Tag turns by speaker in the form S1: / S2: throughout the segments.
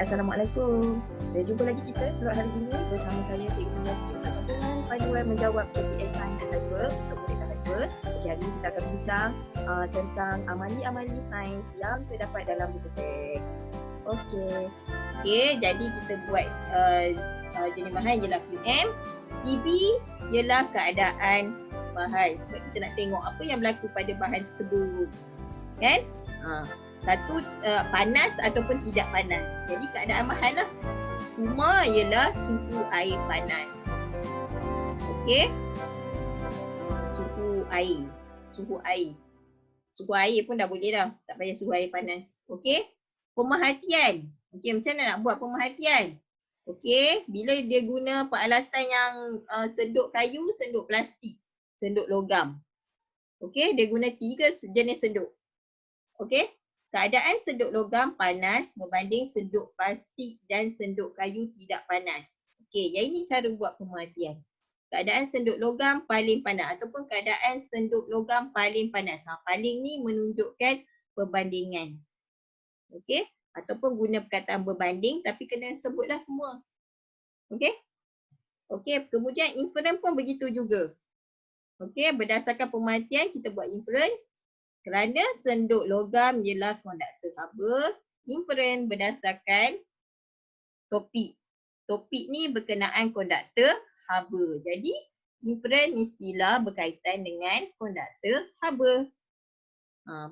S1: Assalamualaikum. Jumpa lagi kita slot hari ini bersama saya Cikgu Najib dengan panduan menjawab KPS Sains Level untuk murid level. Hari ini kita akan bincang tentang amali-amali sains yang terdapat dalam buku teks. Okey, jadi kita buat jenis bahan ialah PM, PB ialah keadaan bahan. Sebab kita nak tengok apa yang berlaku pada bahan tersebut. Kan? Satu panas ataupun tidak panas. Jadi keadaan bahan lah. Kuma ialah suhu air panas. Okey. Suhu air. Suhu air pun dah boleh dah. Tak payah suhu air panas. Okey. Pemerhatian. Okey, macam mana nak buat pemerhatian? Okey, bila dia guna peralatan yang senduk kayu, senduk plastik, senduk logam. Okey, dia guna 3 jenis senduk. Okey. Keadaan senduk logam panas berbanding senduk plastik dan senduk kayu tidak panas. Okey, yang ini cara buat pemerhatian. Keadaan senduk logam paling panas ataupun keadaan senduk logam paling panas. Paling ni menunjukkan perbandingan. Okey, ataupun guna perkataan berbanding tapi kena sebutlah semua. Okey? Okey, kemudian inferen pun begitu juga. Okey, berdasarkan pemerhatian kita buat inferen. Kerana senduk logam ialah konduktor haba, inferen berdasarkan topik. Topik ni berkenaan konduktor haba. Jadi inferen mestilah berkaitan dengan konduktor haba.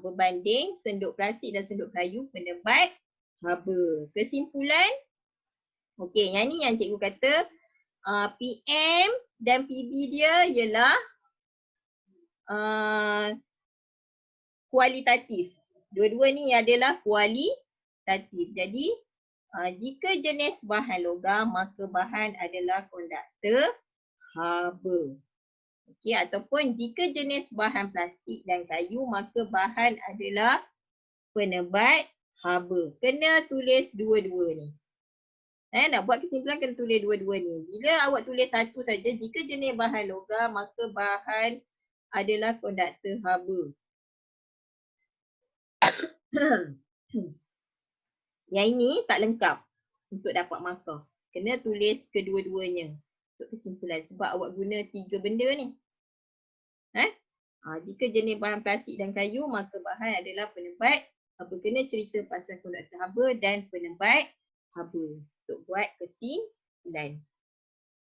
S1: Berbanding senduk plastik dan senduk kayu penebat haba. Kesimpulan, okey, yang ni yang cikgu kata PM dan PB dia ialah kualitatif. Dua-dua ni adalah kualitatif. Jadi jika jenis bahan logam maka bahan adalah konduktor haba. Okey, ataupun jika jenis bahan plastik dan kayu maka bahan adalah penebat haba. Kena tulis dua-dua ni. Nak buat kesimpulan kena tulis dua-dua ni. Bila awak tulis satu saja, jika jenis bahan logam maka bahan adalah konduktor haba. Yang ini tak lengkap untuk dapat markah. Kena tulis kedua-duanya untuk kesimpulan sebab awak guna 3 benda ni. Jika jenis bahan plastik dan kayu maka bahan adalah penebat haba. Kena cerita pasal konduktor haba dan penebat haba untuk buat kesimpulan.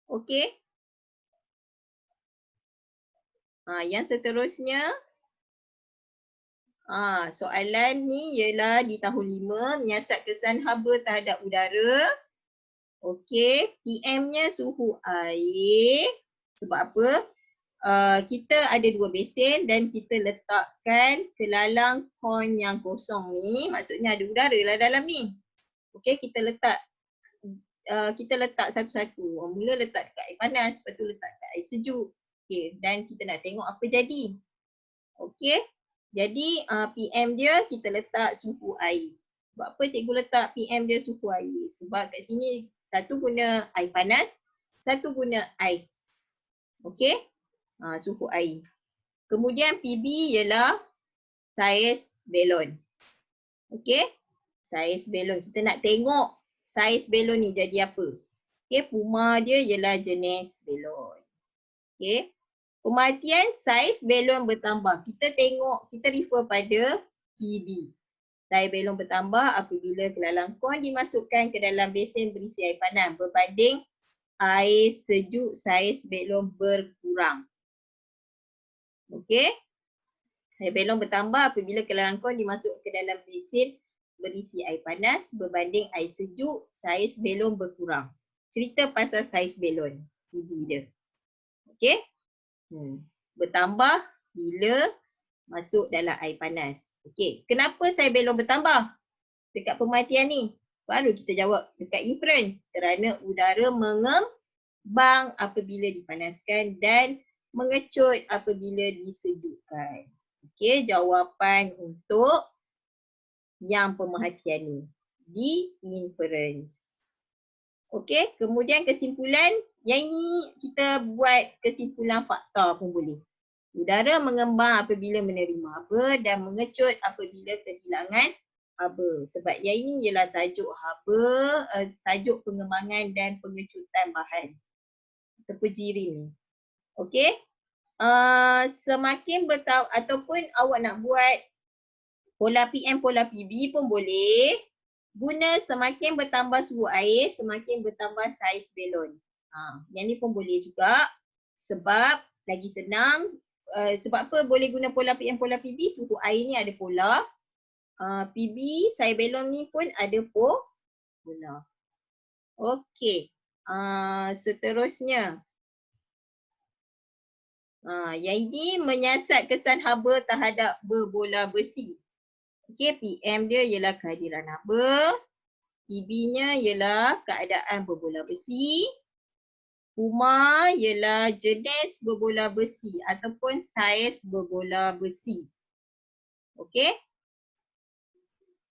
S1: Okey. Yang seterusnya soalan ni ialah di tahun 5 menyiasat kesan haba terhadap udara. Okey, PM-nya suhu air. Sebab apa? Kita ada 2 besen dan kita letakkan kelalang kon yang kosong ni, maksudnya ada udara lah dalam ni. Okey, kita letak satu-satu. Mula letak dekat air panas, lepas tu letak dekat air sejuk. Okey, dan kita nak tengok apa jadi. Okey. Jadi PM dia kita letak suhu air. Sebab apa cikgu letak PM dia suhu air? Sebab kat sini satu guna air panas, satu guna ais. Okey? Suhu air. Kemudian PB ialah saiz belon. Okey? Saiz belon. Kita nak tengok saiz belon ni jadi apa. Okey, puma dia ialah jenis belon. Okey? Pemerhatian saiz belon bertambah. Kita tengok, kita refer pada PB. Saiz belon bertambah apabila kelalang kon dimasukkan ke dalam besen berisi air panas berbanding air sejuk, saiz belon berkurang. Okey. Saiz belon bertambah apabila kelalang kon dimasukkan ke dalam besen berisi air panas berbanding air sejuk, saiz belon berkurang. Cerita pasal saiz belon, PB dia. Okey. Bertambah bila masuk dalam air panas. Okey, kenapa saiz belon bertambah? Dekat pemerhatian ni, baru kita jawab dekat inference. Kerana udara mengembang apabila dipanaskan dan mengecut apabila disejukkan. Okey, jawapan untuk yang pemerhatian ni di inference. Okey, kemudian kesimpulan. Yang ini kita buat kesimpulan fakta pun boleh. Udara mengembang apabila menerima haba dan mengecut apabila kehilangan haba. Sebab yang ini ialah tajuk haba, tajuk pengembangan dan pengecutan bahan ataupun jirim. Okey. Semakin ataupun awak nak buat pola PM, pola PB pun boleh. Guna semakin bertambah suhu air, semakin bertambah saiz belon. Yang ni pun boleh juga. Sebab lagi senang. Sebab apa boleh guna pola PM, pola PB? Suhu air ni ada pola. PB, saiz belon ni pun ada pola. Okey. Seterusnya. Yang ini menyiasat kesan haba terhadap berbola besi. Okey, PM dia ialah kehadiran haba. PB-nya ialah keadaan berbola besi. Puma ialah jenis berbola besi ataupun saiz berbola besi. Okey?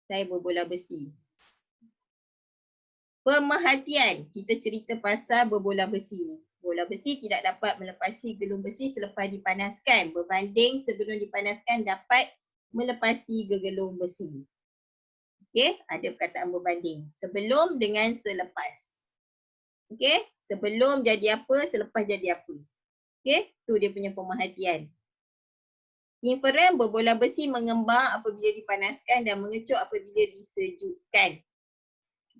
S1: Saiz berbola besi. Pemerhatian, kita cerita pasal berbola besi ni. Bola besi tidak dapat melepasi gelung besi selepas dipanaskan berbanding sebelum dipanaskan dapat melepasi gegelung besi. Okey, ada perkataan berbanding. Sebelum dengan selepas. Okey, sebelum jadi apa, selepas jadi apa. Okey, tu dia punya pemerhatian. Infrared berbola besi mengembang apabila dipanaskan dan mengecut apabila disejukkan.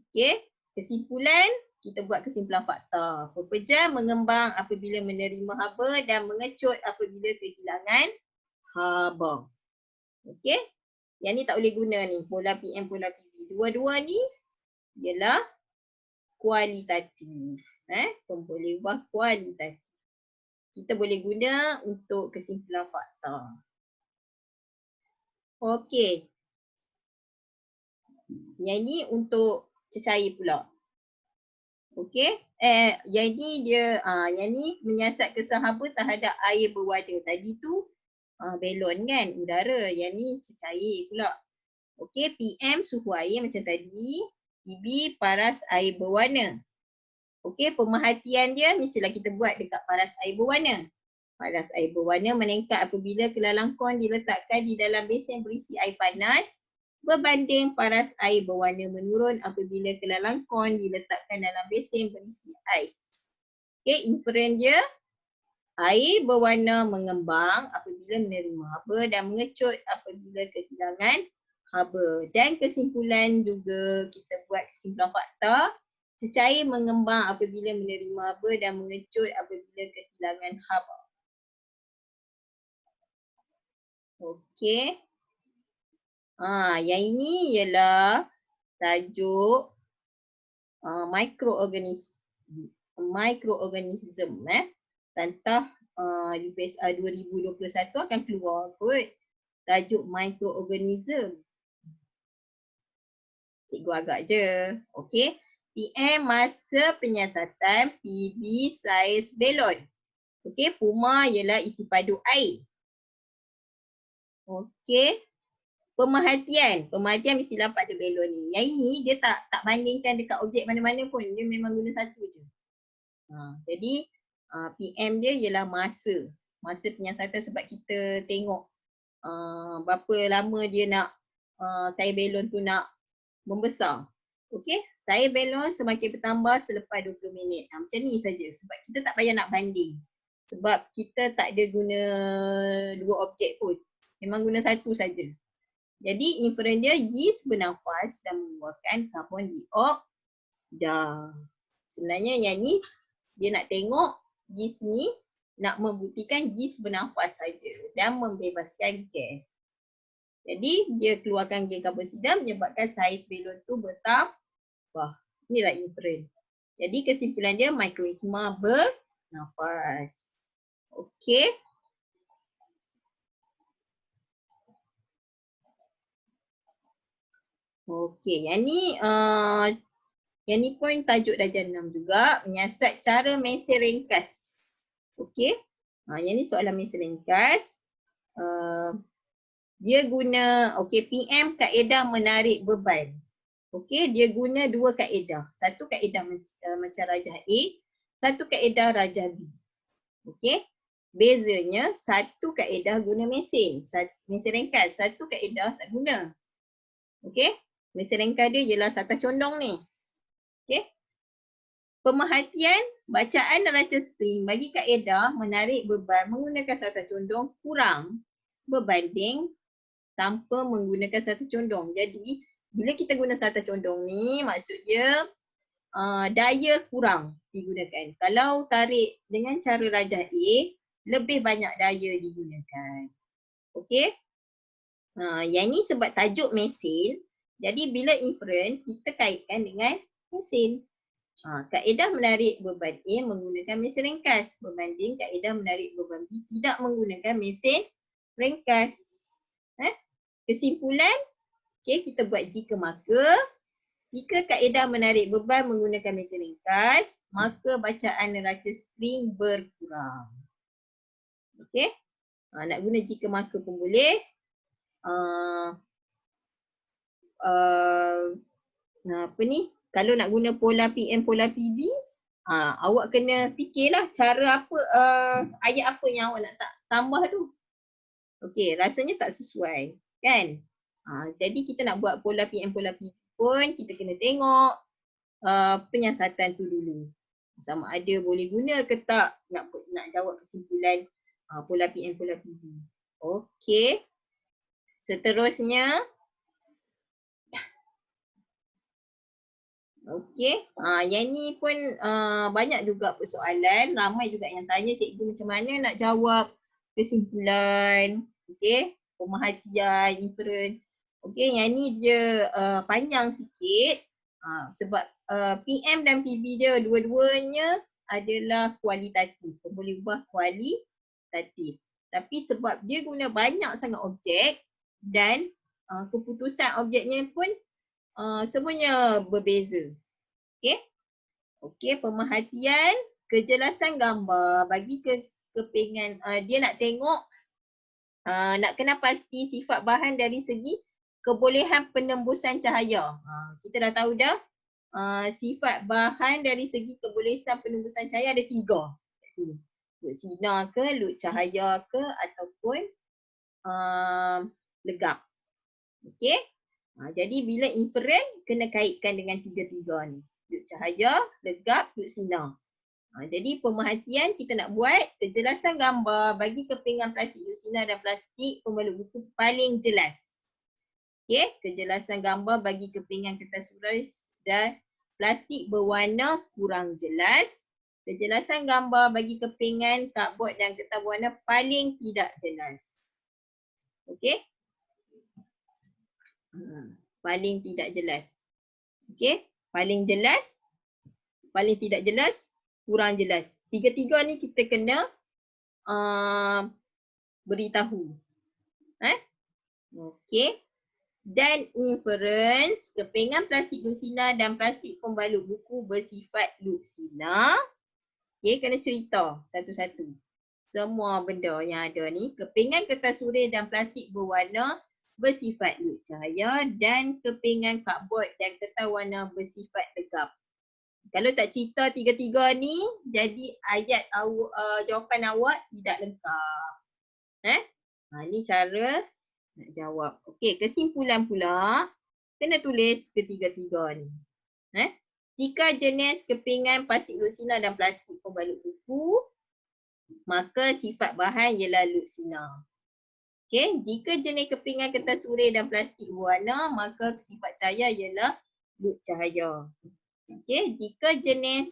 S1: Okey, kesimpulan, kita buat kesimpulan fakta. Pepejam mengembang apabila menerima haba dan mengecut apabila kehilangan haba. Okey, yang ni tak boleh guna ni, pola PM, pola PB. Dua-dua ni ialah kualitatif. Boleh ubah kualitatif. Kita boleh guna untuk kesimpulan fakta. Okey. Yang ni untuk cecair pula. Okey. Yang ni dia, yang ni menyiasat kesan haba terhadap air berwarna. Tadi tu belon kan, udara. Yang ni cecair pula. Okey, PM suhu air macam tadi. PB paras air berwarna. Okey, pemerhatian dia mestilah kita buat dekat paras air berwarna. Paras air berwarna meningkat apabila kelalangkon diletakkan di dalam besen berisi air panas berbanding paras air berwarna menurun apabila kelalangkon diletakkan dalam besen berisi ais. Okey, infrared dia air berwarna mengembang apabila menerima haba dan mengecut apabila kehilangan haba. Dan kesimpulan juga kita buat kesimpulan fakta. Cecair mengembang apabila menerima haba dan mengecut apabila kehilangan haba. Okey. Yang ini ialah tajuk microorganism. Tantah UPSR 2021 akan keluar kot tajuk microorganism. Cikgu agak je. Okey. PM masa penyiasatan, PB saiz belon. Okey, Puma ialah isi padu air. Okey. Pemerhatian mesti dapat ada belon ni. Yang ini dia tak bandingkan dekat objek mana-mana pun. Dia memang guna satu je. Jadi PM dia ialah masa. Masa penyiasatan sebab kita tengok berapa lama dia nak saiz belon tu nak membesar. Okey, saiz belon semakin bertambah selepas 20 minit. Macam ni saja sebab kita tak payah nak banding. Sebab kita tak ada guna dua objek pun. Memang guna satu saja. Jadi infrared dia yeast bernafas dan mengeluarkan karbon dioksida. Sebenarnya yang ni dia nak tengok yeast ni nak membuktikan yeast bernafas saja dan membebaskan gas. Jadi dia keluarkan gas karbon dioksida menyebabkan saiz belon tu bertambah. Inilah infrared. Jadi kesimpulan dia mikroisma bernafas. Okey. Okey, yang ni pun tajuk darjah 6 juga, menyiasat cara mesin ringkas. Okey. Yang ni soalan mesin ringkas. Dia guna PM kaedah menarik beban. Okey, dia guna dua kaedah. Satu kaedah macam rajah A, satu kaedah rajah B. Okey. Bezanya satu kaedah guna mesin ringkas, satu kaedah tak guna. Okey. Mesin ringkas dia ialah satu condong ni. Okey. Pemerhatian bacaan neraca spring bagi kaedah menarik beban menggunakan satu condong kurang berbanding tanpa menggunakan satu condong. Jadi bila kita guna satu condong ni maksud dia daya kurang digunakan. Kalau tarik dengan cara rajah A, lebih banyak daya digunakan. Okey. Yang ni sebab tajuk mesin. Jadi bila inferen kita kaitkan dengan mesin. Kaedah menarik beban A menggunakan mesin ringkas berbanding kaedah menarik beban B tidak menggunakan mesin ringkas. Kesimpulan, okay, kita buat jika maka. Jika kaedah menarik beban menggunakan mesin ringkas, maka bacaan neraca spring berkurang. Okey. Nak guna jika maka pun boleh. Apa ni? Kalau nak guna pola PM, pola PB, awak kena fikirlah cara apa, ayat apa yang awak nak tambah tu. Okey, rasanya tak sesuai, kan? Jadi kita nak buat pola PM, pola PB pun kita kena tengok penyiasatan tu dulu. Sama ada boleh guna ke tak nak jawab kesimpulan pola PM, pola PB. Okey. Seterusnya, okey, yang ni pun banyak juga persoalan, ramai juga yang tanya cikgu macam mana nak jawab kesimpulan, okey, pemerhatian, inferen. Okey, yang ni dia panjang sikit sebab PM dan PB dia dua-duanya adalah kualitatif, boleh ubah kualitatif. Tapi sebab dia guna banyak sangat objek dan keputusan objeknya pun semuanya berbeza. Okey. Okey, pemerhatian, kejelasan gambar bagi kepingan dia nak tengok nak kenal pasti sifat bahan dari segi kebolehan penembusan cahaya. Kita dah tahu dah sifat bahan dari segi kebolehan penembusan cahaya ada 3 kat sini. Lut sinar ke, lut cahaya ke ataupun legap. Okey. Jadi bila inferen kena kaitkan dengan 3-3 ni. Lut cahaya, legap, lut sinar. Jadi pemerhatian kita nak buat kejelasan gambar bagi kepingan plastik lut sinar dan plastik pembalut buku paling jelas. Okey, kejelasan gambar bagi kepingan kertas suras dan plastik berwarna kurang jelas. Kejelasan gambar bagi kepingan cardboard dan kertas berwarna paling tidak jelas. Okey. Paling tidak jelas. Okey, paling jelas, paling tidak jelas, kurang jelas. 3-3 ni kita kena beritahu. Okey. Dan inference, kepingan plastik lut sinar dan plastik pembalut buku bersifat lut sinar. Okey, kena cerita satu-satu. Semua benda yang ada ni, kepingan kertas surai dan plastik berwarna bersifat lut cahaya dan kepingan cardboard dan kertas warna bersifat legap. Kalau tak cerita 3-3 ni, jadi ayat jawapan awak tidak lengkap. Ni cara nak jawab. Okey, kesimpulan pula kena tulis ketiga-tiga ni. Jika jenis kepingan plastik lut sinar dan plastik pembalut buku, maka sifat bahan ialah lut sinar. Okey, jika jenis kepingan kertas surai dan plastik berwarna, maka sifat cahaya ialah lut cahaya. Okey, jika jenis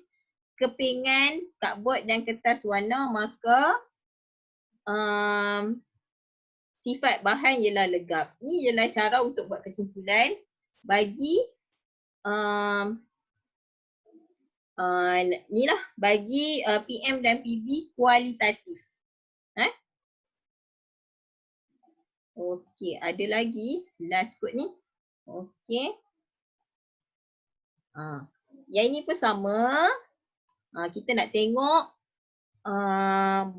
S1: kepingan cardboard dan kertas warna, maka sifat bahan ialah legap. Ni ialah cara untuk buat kesimpulan bagi bagi PM dan PB kualitatif. Okey, ada lagi last code ni. Okey. Yang ini pun sama. Kita nak tengok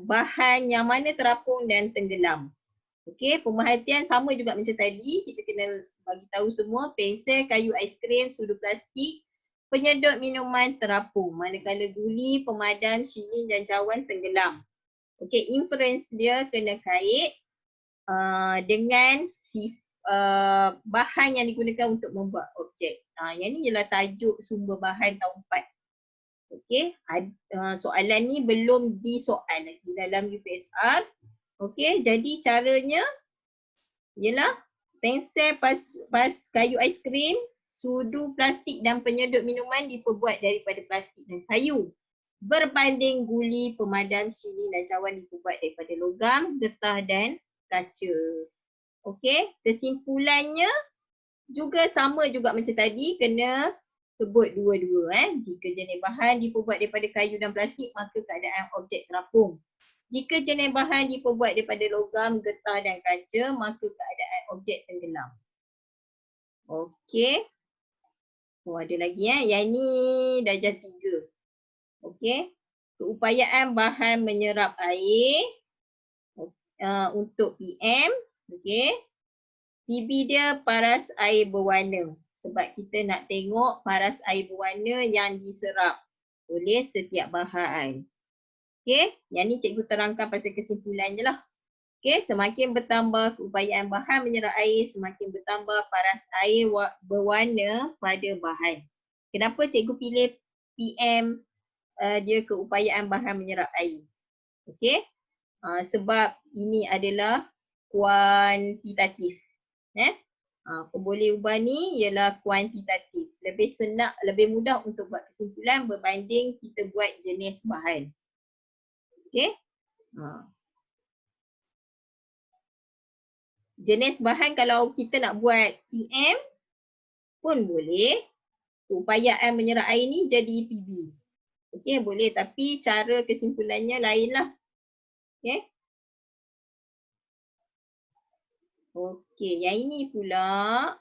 S1: bahan yang mana terapung dan tenggelam. Okey, pemerhatian sama juga macam tadi. Kita kena bagi tahu semua pensel, kayu aiskrim, sudu plastik, penyedot minuman terapung. Manakala guli, pemadam, syilin dan cawan tenggelam. Okey, inference dia kena kait dengan bahan yang digunakan untuk membuat objek. Yang ni ialah tajuk sumber bahan tahun 4. Okey, soalan ni belum disoal lagi dalam UPSR. Okey, jadi caranya ialah pensel, pas kayu aiskrim, sudu plastik dan penyedut minuman diperbuat daripada plastik dan kayu. Berbanding guli, pemadam, sini dan cawan diperbuat daripada logam, getah dan kaca. Okey, kesimpulannya juga sama juga macam tadi, kena sebut dua-dua. Jika jenis bahan diperbuat daripada kayu dan plastik, maka keadaan objek terapung. Jika jenis bahan diperbuat daripada logam, getah dan kaca, maka keadaan objek tenggelam. Okey. Ada lagi yang ni darjah 3. Okey. Keupayaan bahan menyerap air untuk PM. Okey. PB dia paras air berwarna. Sebab kita nak tengok paras air berwarna yang diserap oleh setiap bahan. Okey, yang ni cikgu terangkan pasal kesimpulan je lah. Okey, semakin bertambah keupayaan bahan menyerap air, semakin bertambah paras air berwarna pada bahan. Kenapa cikgu pilih PM dia keupayaan bahan menyerap air? Okey, sebab ini adalah kuantitatif. Pemboleh ubah ni ialah kuantitatif. Lebih senang, lebih mudah untuk buat kesimpulan berbanding kita buat jenis bahan. Okey. Jenis bahan kalau kita nak buat PM pun boleh. Keupayaan menyerap air ni jadi PB. Okey, boleh, tapi cara kesimpulannya lain lah. Okey. Okey, yang ini pula.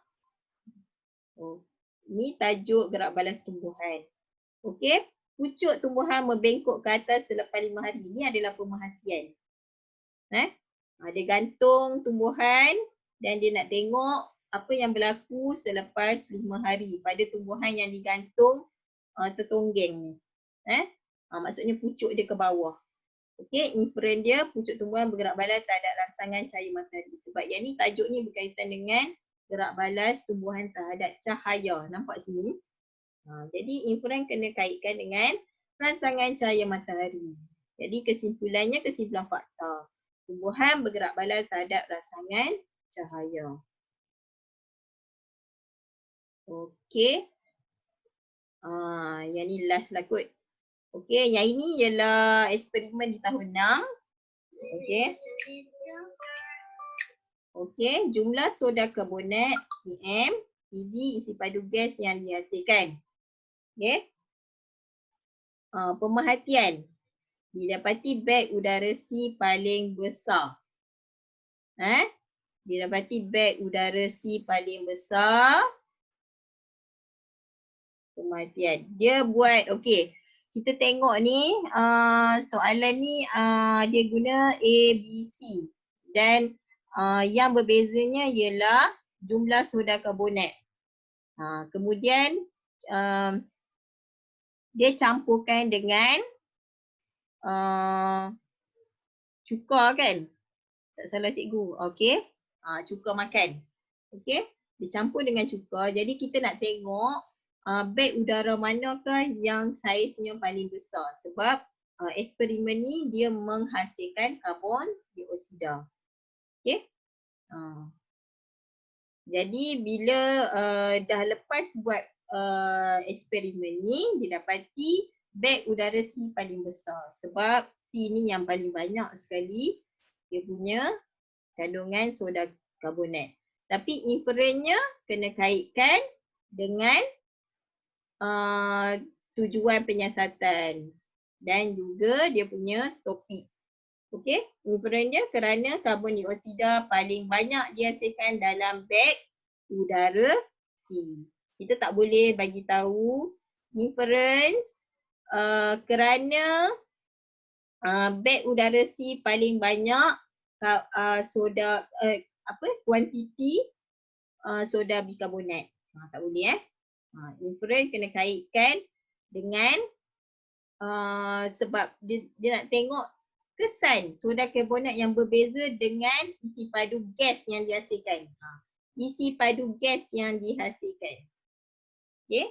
S1: Ni tajuk gerak balas tumbuhan. Okey, pucuk tumbuhan membengkok ke atas selepas 5 hari. Ini adalah pemerhatian. Dia gantung tumbuhan dan dia nak tengok apa yang berlaku selepas 5 hari pada tumbuhan yang digantung tertonggeng ni. Maksudnya pucuk dia ke bawah. Okey, inferen dia pucuk tumbuhan bergerak balas terhadap rangsangan cahaya matahari. Sebab yang ni tajuk ni berkaitan dengan gerak balas tumbuhan terhadap cahaya. Nampak sini? Jadi inferen kena kaitkan dengan rangsangan cahaya matahari. Jadi kesimpulannya kesimpulan fakta. Tumbuhan bergerak balas terhadap rangsangan cahaya. Okey. Yang ni last lah kot. Okey, yang ini ialah eksperimen di tahun 6. Okey. Okey, jumlah soda karbonat PM, PB isi padu gas yang dihasilkan. Okey. Pemerhatian. Didapati beg udara C paling besar. Didapati beg udara C paling besar. Pemerhatian. Dia buat, okey. Kita tengok ni, soalan ni dia guna A, B, C. Dan yang berbezanya ialah jumlah soda karbonat. Kemudian dia campurkan dengan cuka kan? Tak salah cikgu. Okey. Cuka makan. Okey. Dicampur dengan cuka. Jadi kita nak tengok beg udara manakah yang saiznya paling besar. Sebab eksperimen ni dia menghasilkan karbon dioksida. Okey. Jadi bila dah lepas buat eksperimen ni, didapati beg udara C paling besar. Sebab C ni yang paling banyak sekali dia punya kandungan soda karbonat. Tapi inferennya kena kaitkan dengan tujuan penyiasatan dan juga dia punya topik. Okey, inferen dia kerana karbon dioksida paling banyak dihasilkan dalam beg udara C. Kita tak boleh bagi tahu inference kerana beg udara C paling banyak soda kuantiti soda bikarbonat. Tak boleh inferen kena kaitkan dengan sebab dia nak tengok kesan soda karbonat yang berbeza dengan isi padu gas yang dihasilkan. isi padu gas yang dihasilkan. Okey.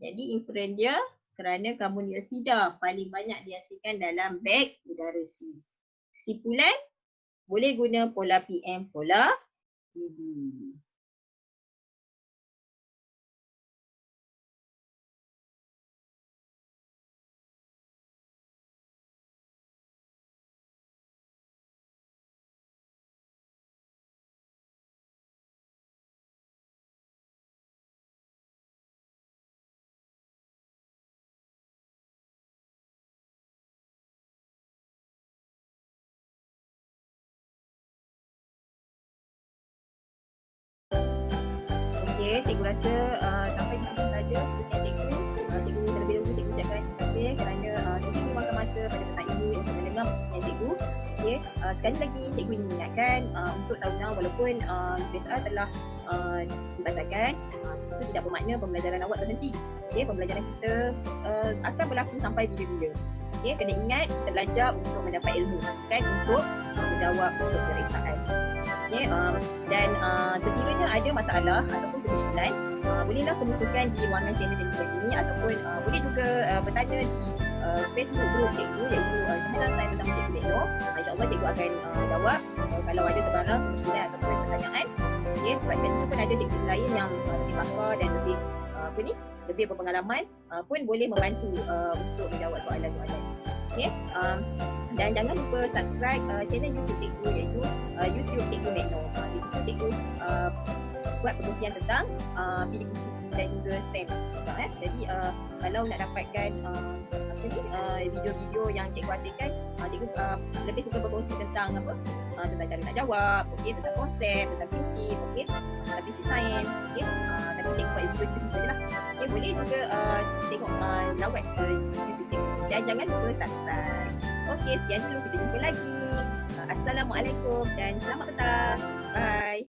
S1: Jadi inference dia kerana karbon dioksida paling banyak dihasilkan dalam beg udara C. Kesimpulan, boleh guna pola PM, pola PB. Okey, cikgu rasa sampai di sini saja khususnya cikgu. Cikgu terlebih dahulu cikgu ucapkan terima kasih kerana cikgu meluangkan masa pada petang ini untuk mendengar khususnya cikgu. Okey, sekali lagi cikgu ingin mengingatkan untuk tahun walaupun PSR telah dibatalkan, itu tidak bermakna pembelajaran awak terhenti. Okey, pembelajaran kita akan berlaku sampai bila-bila. Okey, kena ingat kita belajar untuk mendapat ilmu, bukan untuk menjawab untuk peperiksaan. Okay, dan sekiranya ada masalah ataupun kemusykilan, bolehlah kemukakan di ruangan channel Telegram ini ataupun boleh juga bertanya di Facebook group cikgu iaitu Semalam Time bersama Cikgu Lekno. InsyaAllah cikgu akan jawab kalau ada sebarang kemusykilan ataupun pertanyaan. Okay, sebab kat situ pun ada cikgu lain yang lebih pakar dan lebih berpengalaman pun boleh membantu untuk menjawab soalan-soalan. Okay, dan jangan lupa subscribe channel YouTube cikgu iaitu YouTube Cikgu Lekno. Di situ cikgu buat perkongsian tentang PDPC dan juga STEM. Jadi kalau nak dapatkan video-video yang cikgu hasilkan, cikgu lebih suka berkongsi tentang tentang cara nak jawab, tentang konsep, tentang prinsip, tentang prinsip sains, tapi cikgu buat video sikit-sikit sajalah. Boleh juga tengok lawat YouTube cikgu dan jangan lupa subscribe. Okey, sekian dulu, kita jumpa lagi. Assalamualaikum dan selamat petang. Bye.